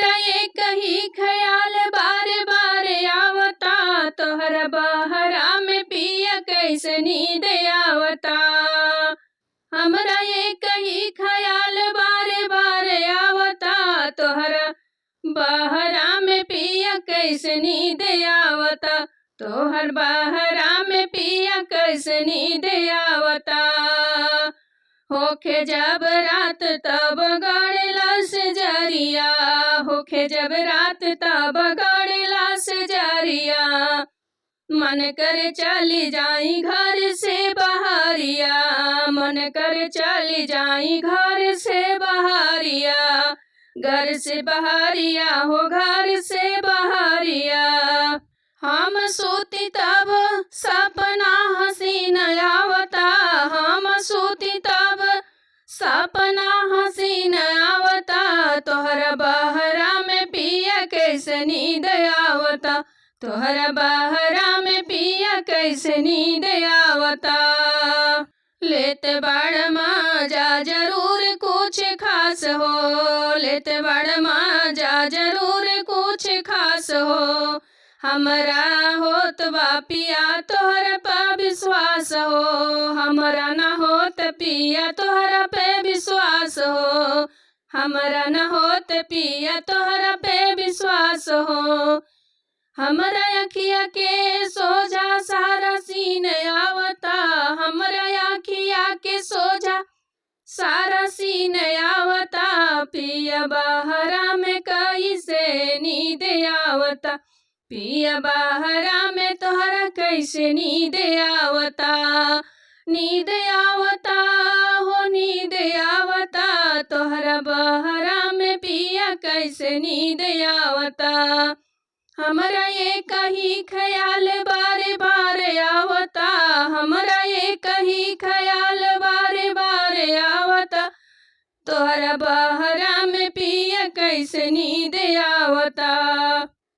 हमरा एक ही ख्याल बार बार आवता, तोहरा बहरा में पिया कैसे नींद आवता। हमरा एक ही ख्याल बार बार आवता, तोहरा बहरा में पिया कैसे नींद आवता, तोहर बहरा में पिया कैसे नींद आवता। होखे जब रात तब गड़ला से जरिया, होखे जब रात तब गड़ला से जरिया, मन करे चली जाई घर से बहरिया, मन करे चली जाई घर से बहरिया, घर से बहरिया हो घर से बहरिया। हम सोती तब सपना हसीन आवता, हम सोती तब सपना हसीन आवता, तोहरा बहरा में पिया कैसे नींद आवता, तोहरा बहरा में पिया कैसे नींद आवता। लेत बड़ मजा जरूर कुछ खास हो, लेत बड़ मजा जरूर कुछ खास हो, हमरा होत बा पिया तोहरा पे विश्वास हो, हमरा न होत पिया तोहरा पे विश्वास हो, हमरा न होत पिया तोहरा पे विश्वास हो। हमरा अखिया के सोझा सारा सीन आवता, हमरा अखिया के सोझा सारा सीन आवता, पिया बहरा में कैसे नींद आवता, पिया बहरा में तोहरा कैसे नींद आवता। नींद आवता हो नींद आवता, तोहरा बहरा में पिया कैसे नींद आवता। हमरा एक ही ख्याल बार बार आवता, हमरा एक ही ख्याल बार बार आवता, तोहरा बहरा में पिया कैसे नींद आवता।